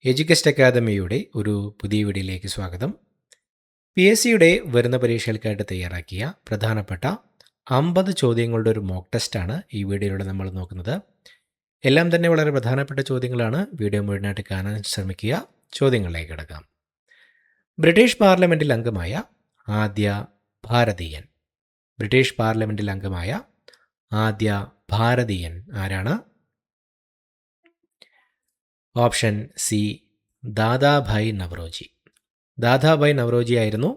എഡ്യൂക്കസ്റ്റ് അക്കാദമിയുടെ ഒരു പുതിയ വീഡിയോയിലേക്ക് സ്വാഗതം. PSCയുടെ വരുന്ന പരീക്ഷകൾക്കായിട്ട് തയ്യാറാക്കിയ പ്രധാനപ്പെട്ട 50 ചോദ്യങ്ങളുടെ ഒരു മോക്ക് ടെസ്റ്റാണ് ഈ വീഡിയോയിലൂടെ നമ്മൾ നോക്കുന്നത്. എല്ലാം തന്നെ വളരെ പ്രധാനപ്പെട്ട ചോദ്യങ്ങളാണ്. വീഡിയോ മുഴുവനായിട്ട് കാണാൻ ശ്രമിക്കുക. ചോദ്യങ്ങളിലേക്ക് കിടക്കാം. ബ്രിട്ടീഷ് പാർലമെൻറ്റിൽ അംഗമായ ആദ്യ ഭാരതീയൻ. ബ്രിട്ടീഷ് പാർലമെൻറ്റിൽ അംഗമായ ആദ്യ ഭാരതീയൻ ആരാണ്? Option C, Dadabhai Naoroji. ദാദാഭായ് നവറോജി ആയിരുന്നു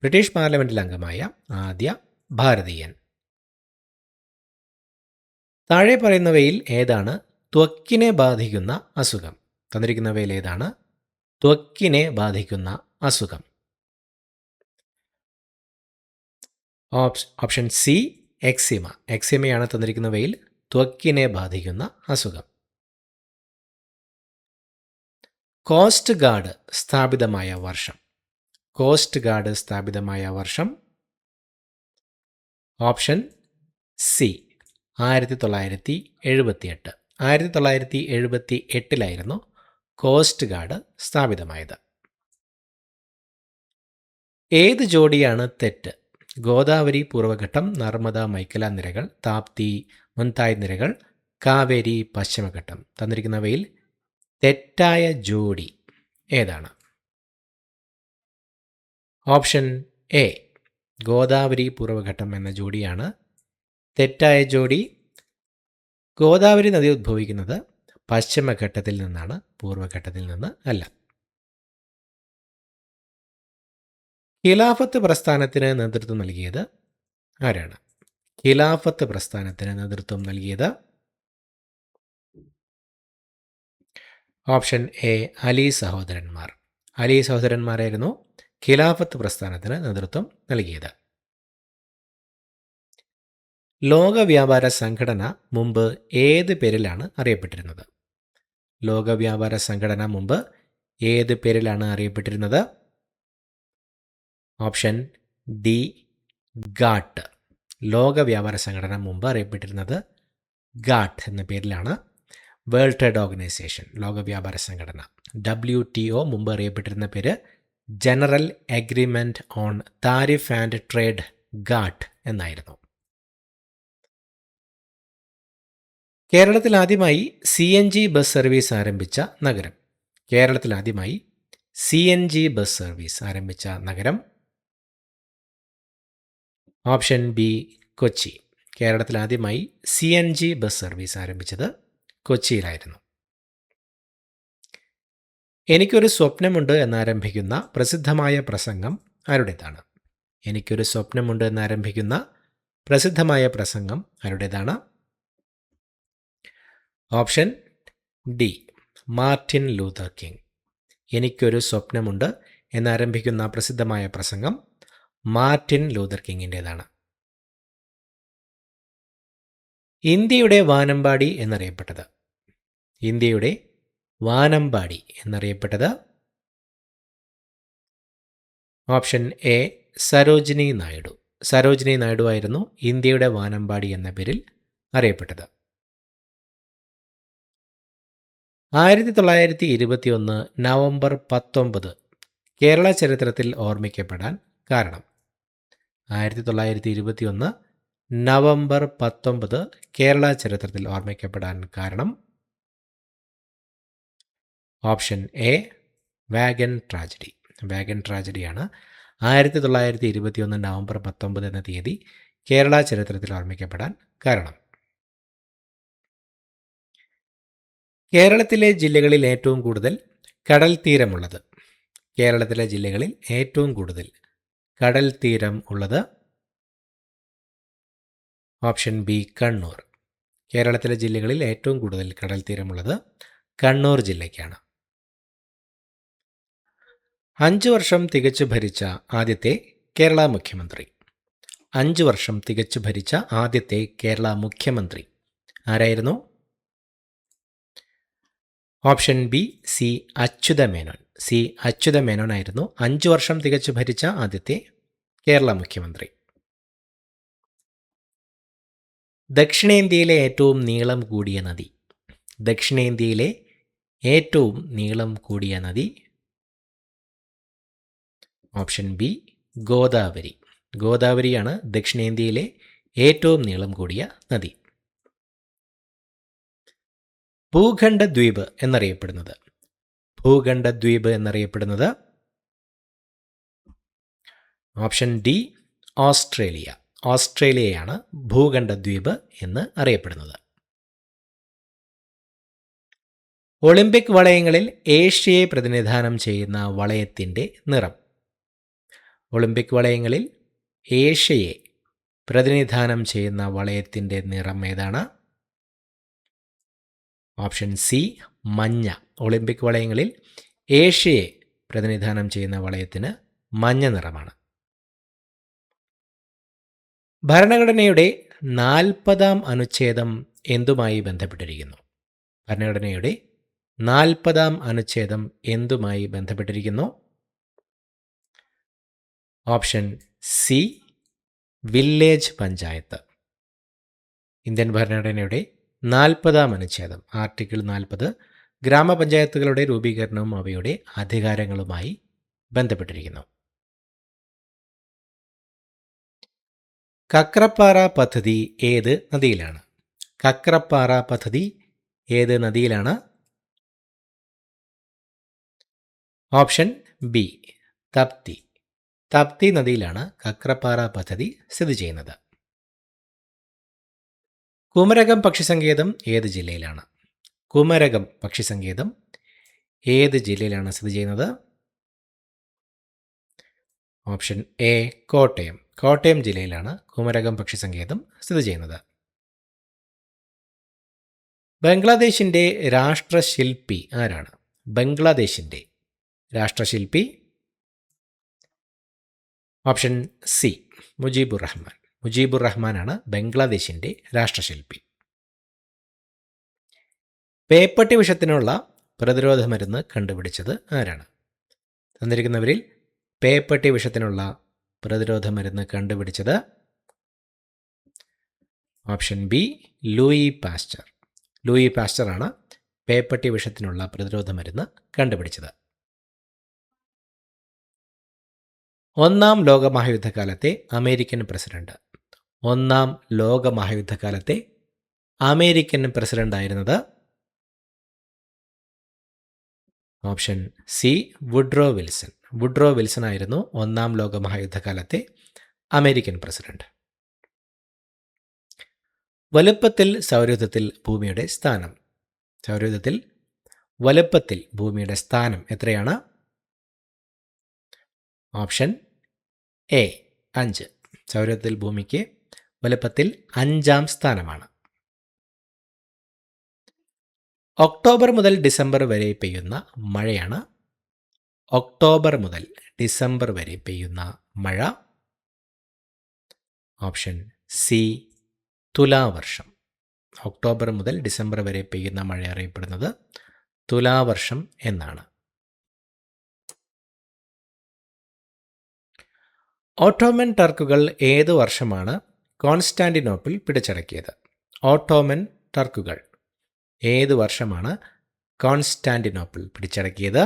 ബ്രിട്ടീഷ് പാർലമെൻറ്റിൽ അംഗമായ ആദ്യ ഭാരതീയൻ. താഴെ പറയുന്നവയിൽ ഏതാണ് ത്വക്കിനെ ബാധിക്കുന്ന അസുഖം? തന്നിരിക്കുന്നവയിൽ ഏതാണ് ത്വക്കിനെ ബാധിക്കുന്ന അസുഖം? Option C, eczema. എക്സിമയാണ് തന്നിരിക്കുന്നവയിൽ ത്വക്കിനെ ബാധിക്കുന്ന അസുഖം. കോസ്റ്റ് ഗാർഡ് സ്ഥാപിതമായ വർഷം. കോസ്റ്റ് ഗാർഡ് സ്ഥാപിതമായ വർഷം. Option C, 1978. 1978 കോസ്റ്റ് ഗാർഡ് സ്ഥാപിതമായത്. ഏത് ജോഡിയാണ് തെറ്റ്? ഗോദാവരി പൂർവ്വഘട്ടം, നർമ്മദ മൈക്കല നിരകൾ, താപ്തി മുൻതായ് നിരകൾ, കാവേരി പശ്ചിമഘട്ടം. തന്നിരിക്കുന്നവയിൽ തെറ്റായ ജോഡി ഏതാണ്? ഓപ്ഷൻ എ, ഗോദാവരി പൂർവ്വഘട്ടം എന്ന ജോഡിയാണ് തെറ്റായ ജോഡി. ഗോദാവരി നദി ഉദ്ഭവിക്കുന്നത് പശ്ചിമഘട്ടത്തിൽ നിന്നാണ്, പൂർവ്വഘട്ടത്തിൽ നിന്ന് അല്ല. ഖിലാഫത്ത് പ്രസ്ഥാനത്തിന് നേതൃത്വം നൽകിയത് ആരാണ്? ഖിലാഫത്ത് പ്രസ്ഥാനത്തിന് നേതൃത്വം നൽകിയത് ഓപ്ഷൻ എ, അലി സഹോദരന്മാർ. അലി സഹോദരന്മാരായിരുന്നു ഖിലാഫത്ത് പ്രസ്ഥാനത്തിന് നേതൃത്വം നൽകിയത്. ലോക വ്യാപാര സംഘടന മുമ്പ് ഏത് പേരിലാണ് അറിയപ്പെട്ടിരുന്നത്? ലോക വ്യാപാര സംഘടന മുമ്പ് ഏത് പേരിലാണ് അറിയപ്പെട്ടിരുന്നത്? Option D, GATT. ലോക വ്യാപാര സംഘടന മുമ്പ് അറിയപ്പെട്ടിരുന്നത് ഗാട്ട് എന്ന പേരിലാണ്. വേൾഡ് ട്രേഡ് ഓർഗനൈസേഷൻ, ലോക വ്യാപാര സംഘടന, WTO മുമ്പ് അറിയപ്പെട്ടിരുന്ന പേര് general agreement on tariff and trade, GATT എന്നായിരുന്നു. കേരളത്തിൽ ആദ്യമായി CNG ബസ് സർവീസ് ആരംഭിച്ച നഗരം. കേരളത്തിൽ ആദ്യമായി CNG ബസ് സർവീസ് ആരംഭിച്ച നഗരം. Option B, Kochi. കേരളത്തിൽ ആദ്യമായി CNG ബസ് സർവീസ് ആരംഭിച്ചത് കൊച്ചിയിലായിരുന്നു. എനിക്കൊരു സ്വപ്നമുണ്ട് എന്നാരംഭിക്കുന്ന പ്രസിദ്ധമായ പ്രസംഗം ആരുടേതാണ്? എനിക്കൊരു സ്വപ്നമുണ്ട് എന്നാരംഭിക്കുന്ന പ്രസിദ്ധമായ പ്രസംഗം ആരുടേതാണ്? Option D, Martin Luther king. എനിക്കൊരു സ്വപ്നമുണ്ട് എന്നാരംഭിക്കുന്ന പ്രസിദ്ധമായ പ്രസംഗം മാർട്ടിൻ ലൂതർ കിങ്ങിൻ്റേതാണ്. ഇന്ത്യയുടെ വാനമ്പാടി എന്നറിയപ്പെട്ടത്. ഇന്ത്യയുടെ വാനമ്പാടി എന്നറിയപ്പെട്ടത് ഓപ്ഷൻ എ, സരോജിനി നായിഡു. സരോജിനി നായിഡു ആയിരുന്നു ഇന്ത്യയുടെ വാനമ്പാടി എന്ന പേരിൽ അറിയപ്പെട്ടത്. 1921 നവംബർ 19 കേരള ചരിത്രത്തിൽ ഓർമ്മിക്കപ്പെടാൻ കാരണം. 1921 നവംബർ 19 കേരള ചരിത്രത്തിൽ ഓർമ്മിക്കപ്പെടാൻ കാരണം. Option A, wagon tragedy. Wagon ട്രാജഡിയാണ് 1921 നവംബർ 19 എന്ന തീയതി കേരള ചരിത്രത്തിൽ ഓർമ്മിക്കപ്പെടാൻ കാരണം. കേരളത്തിലെ ജില്ലകളിൽ ഏറ്റവും കൂടുതൽ കടൽ തീരമുള്ളത്. കേരളത്തിലെ ജില്ലകളിൽ ഏറ്റവും കൂടുതൽ കടൽ തീരം ഉള്ളത്. Option B, Kannur. കേരളത്തിലെ ജില്ലകളിൽ ഏറ്റവും കൂടുതൽ കടൽ തീരമുള്ളത് കണ്ണൂർ ജില്ലയ്ക്കാണ്. 5 വർഷം തികച്ചു ഭരിച്ച ആദ്യത്തെ കേരള മുഖ്യമന്ത്രി. 5 വർഷം തികച്ചു ഭരിച്ച ആദ്യത്തെ കേരള മുഖ്യമന്ത്രി ആരായിരുന്നു? Option B, C Achutha Menon. C Achutha Menon ആയിരുന്നു 5 വർഷം തികച്ചു ഭരിച്ച ആദ്യത്തെ കേരള മുഖ്യമന്ത്രി. ദക്ഷിണേന്ത്യയിലെ ഏറ്റവും നീളം കൂടിയ നദി. ദക്ഷിണേന്ത്യയിലെ ഏറ്റവും നീളം കൂടിയ നദി? Option B Godavari. ഗോദാവരിയാണ് ദക്ഷിണേന്ത്യയിലെ ഏറ്റവും നീളം കൂടിയ നദി. ഭൂഖണ്ഡദ്വീപ് എന്നറിയപ്പെടുന്നത്? ഭൂഖണ്ഡദ്വീപ് എന്നറിയപ്പെടുന്നത് ഓപ്ഷൻ ഡി ഓസ്ട്രേലിയ. ഓസ്ട്രേലിയയാണ് ഭൂഖണ്ഡദ്വീപ് എന്ന് അറിയപ്പെടുന്നത്. ഒളിമ്പിക് വളയങ്ങളിൽ ഏഷ്യയെ പ്രതിനിധാനം ചെയ്യുന്ന വളയത്തിൻ്റെ നിറം? ഒളിമ്പിക് വളയങ്ങളിൽ ഏഷ്യയെ പ്രതിനിധാനം ചെയ്യുന്ന വളയത്തിൻ്റെ നിറം ഏതാണ്? ഓപ്ഷൻ സി മഞ്ഞ. ഒളിമ്പിക് വളയങ്ങളിൽ ഏഷ്യയെ പ്രതിനിധാനം ചെയ്യുന്ന വളയത്തിന് മഞ്ഞ നിറമാണ്. ഭരണഘടനയുടെ 40ാം അനുച്ഛേദം എന്തുമായി ബന്ധപ്പെട്ടിരിക്കുന്നു? ഭരണഘടനയുടെ 40ാം അനുച്ഛേദം എന്തുമായി ബന്ധപ്പെട്ടിരിക്കുന്നു? Option C village panchayat. Indian ഭരണഘടനയുടെ 40ാം അനുച്ഛേദം ആർട്ടിക്കിൾ 40 ഗ്രാമപഞ്ചായത്തുകളുടെ രൂപീകരണവും അവയുടെ അധികാരങ്ങളുമായി ബന്ധപ്പെട്ടിരിക്കുന്നു. കക്രപ്പാറ പദ്ധതി ഏത് നദിയിലാണ്? കക്രപ്പാറ പദ്ധതി ഏത് നദിയിലാണ്? Option B Tapti. തപ്തി നദിയിലാണ് കക്രപ്പാറ പദ്ധതി സ്ഥിതി ചെയ്യുന്നത്. കുമരകം പക്ഷിസങ്കേതം ഏത് ജില്ലയിലാണ്? കുമരകം പക്ഷിസങ്കേതം ഏത് ജില്ലയിലാണ് സ്ഥിതി ചെയ്യുന്നത്? Option A Kottayam. കോട്ടയം ജില്ലയിലാണ് കുമരകം പക്ഷിസങ്കേതം സ്ഥിതി ചെയ്യുന്നത്. ബംഗ്ലാദേശിൻ്റെ രാഷ്ട്രശില്പി ആരാണ്? ബംഗ്ലാദേശിൻ്റെ രാഷ്ട്രശില്പി? Option C Mujibur Rahman. മുജീബുർ റഹ്മാനാണ് ബംഗ്ലാദേശിൻ്റെ രാഷ്ട്രശില്പി. പേപ്പട്ടി വിഷത്തിനുള്ള പ്രതിരോധ മരുന്ന് കണ്ടുപിടിച്ചത് ആരാണ്? തന്നിരിക്കുന്നവരിൽ പേപ്പട്ടി വിഷത്തിനുള്ള പ്രതിരോധ മരുന്ന് കണ്ടുപിടിച്ചത് option B Louis Pasteur. Louis പാസ്ചറാണ് പേപ്പട്ടി വിഷത്തിനുള്ള പ്രതിരോധ മരുന്ന് കണ്ടുപിടിച്ചത്. ഒന്നാം ലോകമഹായുദ്ധകാലത്തെ അമേരിക്കൻ പ്രസിഡന്റ്? ഒന്നാം ലോകമഹായുദ്ധകാലത്തെ അമേരിക്കൻ പ്രസിഡന്റായിരുന്നത്? Option C Woodrow Wilson. Woodrow Wilson ആയിരുന്നു ഒന്നാം ലോകമഹായുദ്ധകാലത്തെ അമേരിക്കൻ പ്രസിഡന്റ്. വലുപ്പത്തിൽ സൗരയൂഥത്തിൽ ഭൂമിയുടെ സ്ഥാനം? സൗരയൂഥത്തിൽ വലുപ്പത്തിൽ ഭൂമിയുടെ സ്ഥാനം എത്രയാണ്? Option A 5. സൗരയൂഥത്തിൽ ഭൂമിക്ക് വലുപ്പത്തിൽ 5ാം സ്ഥാനമാണ്. ഒക്ടോബർ മുതൽ ഡിസംബർ വരെ പെയ്യുന്ന മഴയാണ്? ഒക്ടോബർ മുതൽ ഡിസംബർ വരെ പെയ്യുന്ന മഴ? ഓപ്ഷൻ സി തുലാവർഷം. ഒക്ടോബർ മുതൽ ഡിസംബർ വരെ പെയ്യുന്ന മഴ അറിയപ്പെടുന്നത് തുലാവർഷം എന്നാണ്. ഓട്ടോമൻ ടർക്കുകൾ ഏത് വർഷമാണ് കോൺസ്റ്റാന്റിനോപ്പിൾ പിടിച്ചടക്കിയത്? ഓട്ടോമൻ ടർക്കുകൾ ഏത് വർഷമാണ് കോൺസ്റ്റാന്റിനോപ്പിൾ പിടിച്ചടക്കിയത്?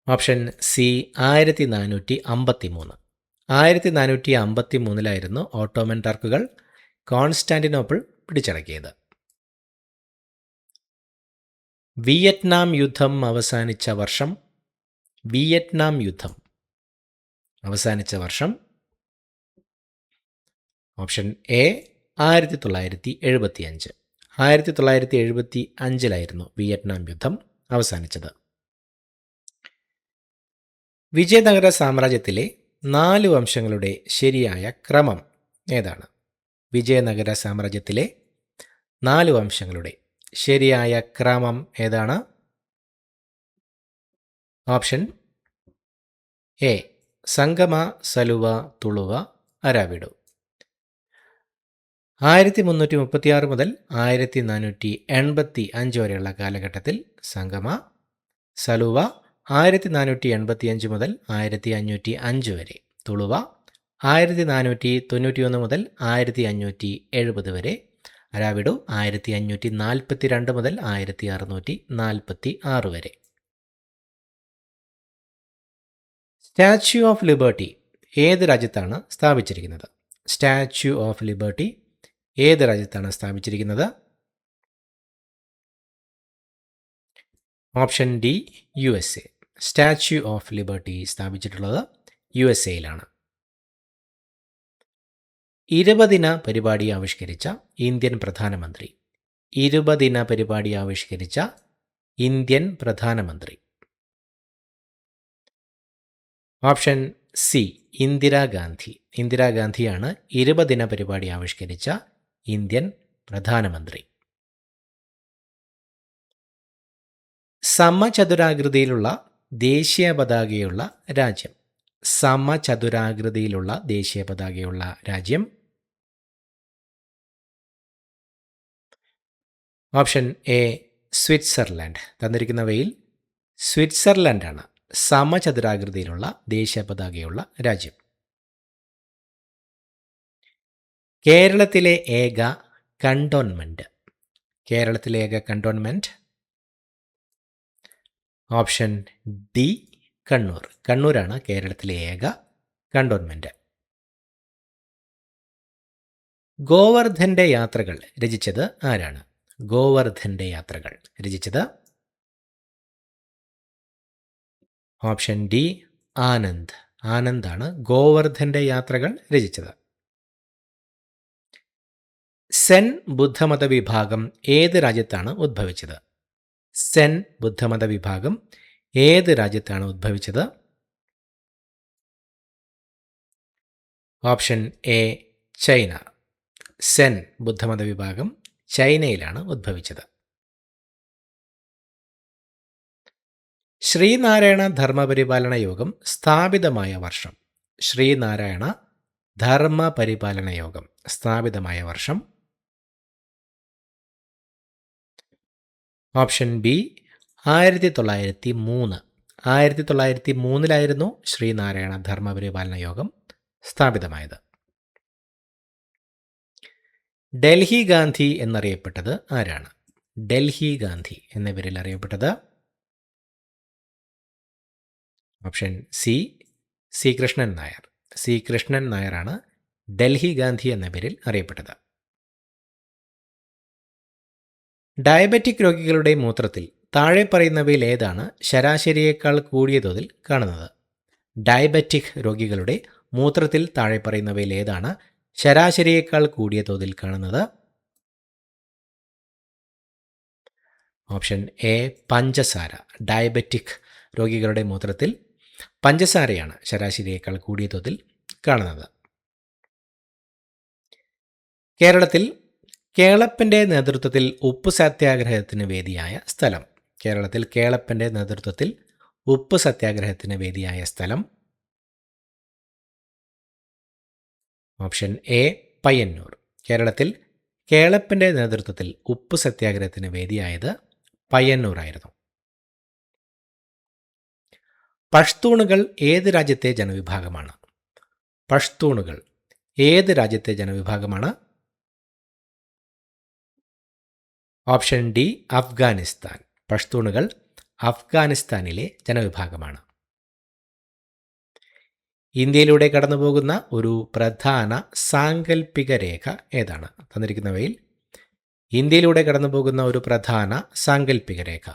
Option C 1453. 1453 ഓട്ടോമൻ ടർക്കുകൾ കോൺസ്റ്റാന്റിനോപ്പിൾ പിടിച്ചടക്കിയത്. വിയറ്റ്നാം യുദ്ധം അവസാനിച്ച വർഷം? വിയറ്റ്നാം യുദ്ധം അവസാനിച്ച വർഷം? Option A 1975. 1975 വിയറ്റ്നാം യുദ്ധം അവസാനിച്ചത്. വിജയനഗര സാമ്രാജ്യത്തിലെ 4 വംശങ്ങളുടെ ശരിയായ ക്രമം ഏതാണ്? വിജയനഗര സാമ്രാജ്യത്തിലെ 4 വംശങ്ങളുടെ ശരിയായ ക്രമം ഏതാണ്? ഓപ്ഷൻ എ സംഗമ, സലുവ, തുളുവ, അരാവിഡു. 1336 മുതൽ 1485 വരെയുള്ള കാലഘട്ടത്തിൽ സംഗമ, സലുവ, 1485 മുതൽ 1505 വരെ തുളുവ, 1491 മുതൽ 1570 വരെ അരാവിഡു 1542 മുതൽ 1646 വരെ. സ്റ്റാച്യു ഓഫ് ലിബർട്ടി ഏത് രാജ്യത്താണ് സ്ഥാപിച്ചിരിക്കുന്നത്? സ്റ്റാച്യു ഓഫ് ലിബർട്ടി ഏത് രാജ്യത്താണ് സ്ഥാപിച്ചിരിക്കുന്നത്? Option D USA. Statue of liberty സ്ഥാപിച്ചിട്ടുള്ളത് USA-യിലാണ്. 20-ദിന പരിപാടി ആവിഷ്കരിച്ച ഇന്ത്യൻ പ്രധാനമന്ത്രി. 20-ദിന പരിപാടി ആവിഷ്കരിച്ച ഇന്ത്യൻ പ്രധാനമന്ത്രി. Option C Indira Gandhi. ഇന്ദിരാഗാന്ധിയാണ് 20-ദിന പരിപാടി ആവിഷ്കരിച്ച ഇന്ത്യൻ പ്രധാനമന്ത്രി. സമചതുരാകൃതിയിലുള്ള ദേശീയ പതാകയുള്ള രാജ്യം. സമചതുരാകൃതിയിലുള്ള ദേശീയ പതാകയുള്ള രാജ്യം. Option A Switzerland. തന്നിരിക്കുന്നവയിൽ സ്വിറ്റ്സർലൻഡാണ് സമചതുരാകൃതിയിലുള്ള ദേശീയ പതാകയുള്ള രാജ്യം. കേരളത്തിലെ ഏക കണ്ടോൺമെന്റ്. കേരളത്തിലെ ഏക കണ്ടോൺമെന്റ്. Option D Kannur. കണ്ണൂരാണ് കേരളത്തിലെ ഏക കണ്ടോൺമെന്റ്. ഗോവർദ്ധൻ്റെ യാത്രകൾ രചിച്ചത് ആരാണ്? ഗോവർദ്ധൻ്റെ യാത്രകൾ രചിച്ചത് ഓപ്ഷൻ ഡി ആനന്ദ്. ആനന്ദാണ് ഗോവർദ്ധൻ്റെ യാത്രകൾ രചിച്ചത്. സെൻ ബുദ്ധമത വിഭാഗം ഏത് രാജ്യത്താണ് ഉദ്ഭവിച്ചത്? സെൻ ബുദ്ധമത വിഭാഗം ഏത് രാജ്യത്താണ് ഉദ്ഭവിച്ചത്? Option A China. സെൻ ബുദ്ധമത വിഭാഗം ചൈനയിലാണ് ഉദ്ഭവിച്ചത്. ശ്രീനാരായണ ധർമ്മപരിപാലന യോഗം സ്ഥാപിതമായ വർഷം. ശ്രീനാരായണ ധർമ്മപരിപാലന യോഗം സ്ഥാപിതമായ വർഷം. Option B 1903. 1903 ശ്രീനാരായണ ധർമ്മപരിപാലന യോഗം സ്ഥാപിതമായത്. ഡൽഹി ഗാന്ധി എന്നറിയപ്പെട്ടത് ആരാണ്? ഡൽഹി ഗാന്ധി എന്ന പേരിൽ അറിയപ്പെട്ടത് option C Krishnan Nair. C Krishnan നായരാണ് ഡൽഹി ഗാന്ധി എന്ന പേരിൽ അറിയപ്പെട്ടത്. ഡയബറ്റിക് രോഗികളുടെ മൂത്രത്തിൽ താഴെ പറയുന്നവയിൽ ഏതാണ് ശരാശരിയേക്കാൾ കൂടിയ തോതിൽ കാണുന്നത്? ഡയബറ്റിക് രോഗികളുടെ മൂത്രത്തിൽ താഴെ പറയുന്നവയിൽ ഏതാണ് ശരാശരിയേക്കാൾ കൂടിയ തോതിൽ കാണുന്നത്? ഓപ്ഷൻ എ പഞ്ചസാര. ഡയബറ്റിക് രോഗികളുടെ മൂത്രത്തിൽ പഞ്ചസാരയാണ് ശരാശരിയേക്കാൾ കൂടിയ തോതിൽ കാണുന്നത്. കേരളത്തിൽ കേളപ്പൻ്റെ നേതൃത്വത്തിൽ ഉപ്പ് സത്യാഗ്രഹത്തിന് വേദിയായ സ്ഥലം. കേരളത്തിൽ കേളപ്പൻ്റെ നേതൃത്വത്തിൽ ഉപ്പ് സത്യാഗ്രഹത്തിന് വേദിയായ സ്ഥലം. Option A Payyanur. കേരളത്തിൽ കേളപ്പൻ്റെ നേതൃത്വത്തിൽ ഉപ്പ് സത്യാഗ്രഹത്തിന് വേദിയായത് പയ്യന്നൂരായിരുന്നു. പഷ്തൂണുകൾ ഏത് രാജ്യത്തെ ജനവിഭാഗമാണ്? പഷ്തൂണുകൾ ഏത് രാജ്യത്തെ ജനവിഭാഗമാണ്? Option D Afghanistan. പഷ്തൂണുകൾ അഫ്ഗാനിസ്ഥാനിലെ ജനവിഭാഗമാണ്. ഇന്ത്യയിലൂടെ കടന്നുപോകുന്ന ഒരു പ്രധാന സാങ്കല്പിക രേഖ ഏതാണ്? തന്നിരിക്കുന്നവയിൽ ഇന്ത്യയിലൂടെ കടന്നുപോകുന്ന ഒരു പ്രധാന സാങ്കല്പിക രേഖ.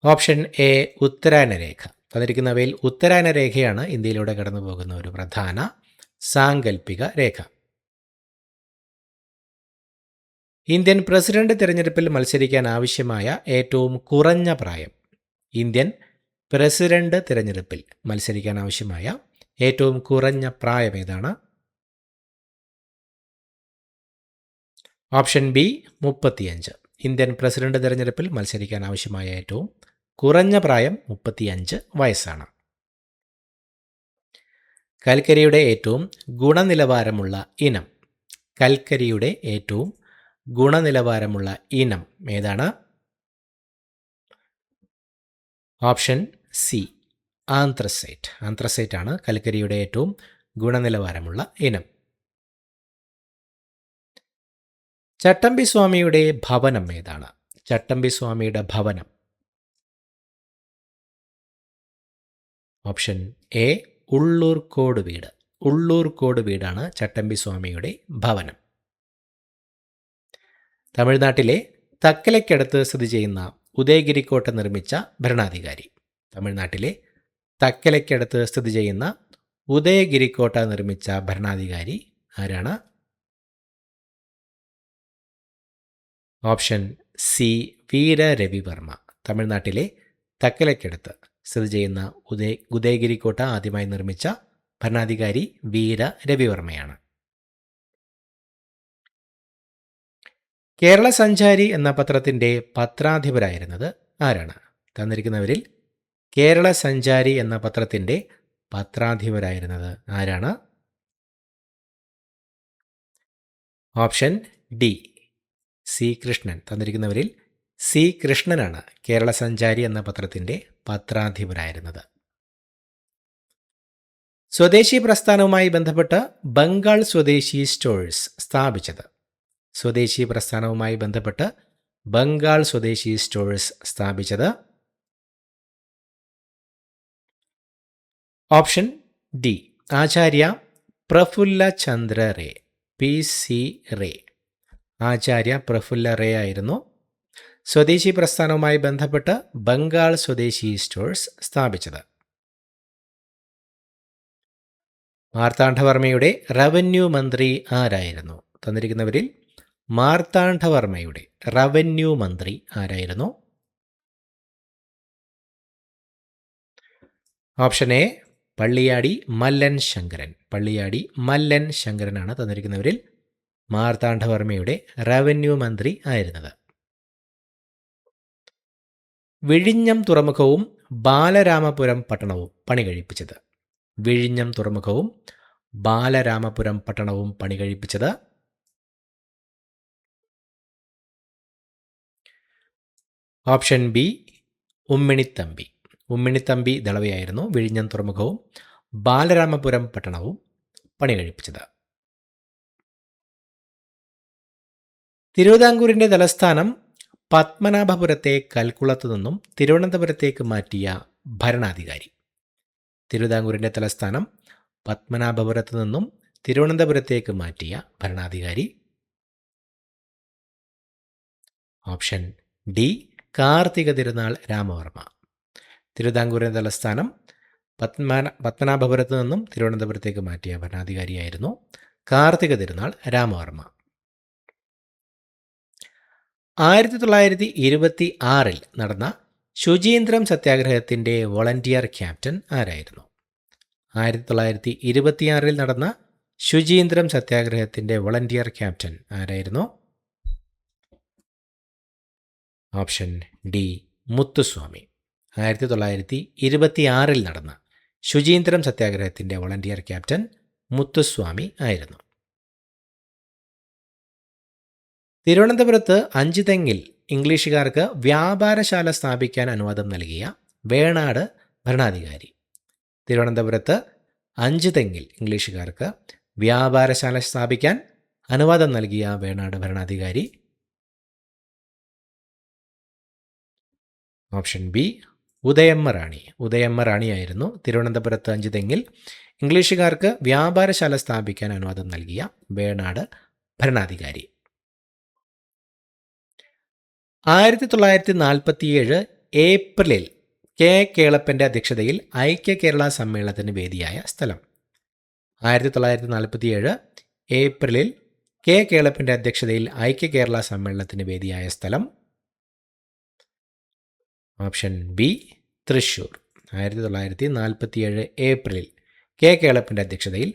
ഓപ്ഷൻ എ ഉത്തരായന രേഖ. തന്നിരിക്കുന്നവയിൽ ഉത്തരായന രേഖയാണ് ഇന്ത്യയിലൂടെ കടന്നുപോകുന്ന ഒരു പ്രധാന സാങ്കല്പിക രേഖ. ഇന്ത്യൻ പ്രസിഡന്റ് തിരഞ്ഞെടുപ്പിൽ മത്സരിക്കാൻ ആവശ്യമായ ഏറ്റവും കുറഞ്ഞ പ്രായം. ഇന്ത്യൻ പ്രസിഡന്റ് തിരഞ്ഞെടുപ്പിൽ മത്സരിക്കാൻ ആവശ്യമായ ഏറ്റവും കുറഞ്ഞ പ്രായം ഏതാണ്? Option B 35. ഇന്ത്യൻ പ്രസിഡന്റ് തിരഞ്ഞെടുപ്പിൽ മത്സരിക്കാൻ ആവശ്യമായ ഏറ്റവും കുറഞ്ഞ പ്രായം 35 വയസ്സാണ്. കൽക്കരിയുടെ ഏറ്റവും ഗുണനിലവാരമുള്ള ഇനം. കൽക്കരിയുടെ ഏറ്റവും ഗുണനിലവാരമുള്ള ഇനം ഏതാണ്? Option C anthracite. ആന്ത്രസൈറ്റ് ആണ് കൽക്കരിയുടെ ഏറ്റവും ഗുണനിലവാരമുള്ള ഇനം. ചട്ടമ്പി സ്വാമിയുടെ ഭവനം ഏതാണ്? ചട്ടമ്പി സ്വാമിയുടെ ഭവനം. ഓപ്ഷൻ എ ഉള്ളൂർക്കോട് വീട്. ഉള്ളൂർക്കോട് വീടാണ് ചട്ടമ്പി സ്വാമിയുടെ ഭവനം. തമിഴ്നാട്ടിലെ തക്കലയ്ക്കടുത്ത് സ്ഥിതി ചെയ്യുന്ന ഉദയഗിരിക്കോട്ട നിർമ്മിച്ച ഭരണാധികാരി. തമിഴ്നാട്ടിലെ തക്കലയ്ക്കടുത്ത് സ്ഥിതി ചെയ്യുന്ന ഉദയഗിരിക്കോട്ട നിർമ്മിച്ച ഭരണാധികാരി ആരാണ്? Option C Veera Ravi Varma. തമിഴ്നാട്ടിലെ തക്കലയ്ക്കടുത്ത് സ്ഥിതി ചെയ്യുന്ന ഉദയഗിരിക്കോട്ട ആദ്യമായി നിർമ്മിച്ച ഭരണാധികാരി വീരരവിവർമ്മയാണ്. കേരള സഞ്ചാരി എന്ന പത്രത്തിൻ്റെ പത്രാധിപരായിരുന്നത് ആരാണ്? തന്നിരിക്കുന്നവരിൽ കേരള സഞ്ചാരി എന്ന പത്രത്തിൻ്റെ പത്രാധിപരായിരുന്നത് ആരാണ്? Option D C Krishnan. തന്നിരിക്കുന്നവരിൽ സി കൃഷ്ണനാണ് കേരള സഞ്ചാരി എന്ന പത്രത്തിൻ്റെ പത്രാധിപരായിരുന്നത്. സ്വദേശി പ്രസ്ഥാനവുമായി ബന്ധപ്പെട്ട് ബംഗാൾ സ്വദേശി സ്റ്റോഴ്സ് സ്ഥാപിച്ചത്. സ്വദേശി പ്രസ്ഥാനവുമായി ബന്ധപ്പെട്ട് ബംഗാൾ സ്വദേശി സ്റ്റോഴ്സ് സ്ഥാപിച്ചത് option D Acharya Prafulla Chandra Ray. PC Ray. Acharya Prafulla Ray ആയിരുന്നു സ്വദേശി പ്രസ്ഥാനവുമായി ബന്ധപ്പെട്ട് ബംഗാൾ സ്വദേശി സ്റ്റോഴ്സ് സ്ഥാപിച്ചത്. മാർത്താണ്ഡവർമ്മയുടെ റവന്യൂ മന്ത്രി ആരായിരുന്നു? തന്നിരിക്കുന്നവരിൽ മാർത്താണ്ഡവർമ്മയുടെ റവന്യൂ മന്ത്രി ആരായിരുന്നു? Option A Palliyadi Mallan Sankaran. പള്ളിയാടി മല്ലൻ ശങ്കരനാണ് തന്നിരിക്കുന്നവരിൽ മാർത്താണ്ഡവർമ്മയുടെ റവന്യൂ മന്ത്രി ആയിരുന്നത്. വിഴിഞ്ഞം തുറമുഖവും ബാലരാമപുരം പട്ടണവും പണി കഴിപ്പിച്ചത്. വിഴിഞ്ഞം തുറമുഖവും ബാലരാമപുരം പട്ടണവും പണി കഴിപ്പിച്ചത് ഓപ്ഷൻ ബി ഉമ്മിണിത്തമ്പി. ഉമ്മിണിത്തമ്പി ദളവയായിരുന്നു വിഴിഞ്ഞം തുറമുഖവും ബാലരാമപുരം പട്ടണവും പണി കഴിപ്പിച്ചത്. തിരുവിതാംകൂറിൻ്റെ തലസ്ഥാനം പത്മനാഭപുരത്തെ കൽക്കുളത്തു നിന്നും തിരുവനന്തപുരത്തേക്ക് മാറ്റിയ ഭരണാധികാരി. തിരുവിതാംകൂറിൻ്റെ തലസ്ഥാനം പത്മനാഭപുരത്തു നിന്നും തിരുവനന്തപുരത്തേക്ക് മാറ്റിയ ഭരണാധികാരി. Option D Karthika Thirunal Ramavarma. തിരുവിതാംകൂറിൻ്റെ തലസ്ഥാനം പത്മനാഭപുരത്ത് നിന്നും തിരുവനന്തപുരത്തേക്ക് മാറ്റിയ ഭരണാധികാരിയായിരുന്നു കാർത്തിക തിരുനാൾ രാമവർമ്മ. 1926 നടന്ന ശുചീന്ദ്രം സത്യാഗ്രഹത്തിൻ്റെ വോളണ്ടിയർ ക്യാപ്റ്റൻ ആരായിരുന്നു? 1926 നടന്ന ശുചീന്ദ്രം സത്യാഗ്രഹത്തിൻ്റെ വോളണ്ടിയർ ക്യാപ്റ്റൻ ആരായിരുന്നു? Option D Muthuswamy. 1926 നടന്ന ശുചീന്ദ്രം സത്യാഗ്രഹത്തിൻ്റെ വോളണ്ടിയർ ക്യാപ്റ്റൻ മുത്തുസ്വാമി ആയിരുന്നു. തിരുവനന്തപുരത്ത് അഞ്ചുതെങ്ങിൽ ഇംഗ്ലീഷുകാർക്ക് വ്യാപാരശാല സ്ഥാപിക്കാൻ അനുവാദം നൽകിയ വേണാട് ഭരണാധികാരി. തിരുവനന്തപുരത്ത് അഞ്ചുതെങ്ങിൽ ഇംഗ്ലീഷുകാർക്ക് വ്യാപാരശാല സ്ഥാപിക്കാൻ അനുവാദം നൽകിയ വേണാട് ഭരണാധികാരി. ഓപ്ഷൻ ബി ഉദയമ്മ റാണി. ഉദയമ്മ റാണിയായിരുന്നു തിരുവനന്തപുരത്ത് അഞ്ചുതെങ്ങിൽ ഇംഗ്ലീഷുകാർക്ക് വ്യാപാരശാല സ്ഥാപിക്കാൻ അനുവാദം നൽകിയ വേണാട് ഭരണാധികാരി. 1947 ഏപ്രിലിൽ കെ കേളപ്പൻ്റെ അധ്യക്ഷതയിൽ ഐക്യ കേരള സമ്മേളനത്തിന് വേദിയായ സ്ഥലം. 1947 ഏപ്രിലിൽ കെ കേളപ്പൻ്റെ അധ്യക്ഷതയിൽ ഐക്യ കേരള സമ്മേളനത്തിന് വേദിയായ സ്ഥലം. Option B Thrissur. 1947 ഏപ്രിലിൽ കെ കേളപ്പൻ്റെ അധ്യക്ഷതയിൽ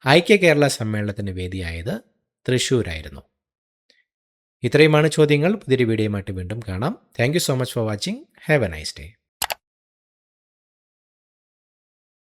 ഐക്യ കേരള സമ്മേളനത്തിന് വേദിയായത് തൃശ്ശൂരായിരുന്നു. ഇത്രയുമാണ് ചോദ്യങ്ങൾ. പുതിയൊരു വീഡിയോയുമായിട്ട് വീണ്ടും കാണാം. Thank you so much for watching. Have A nice day.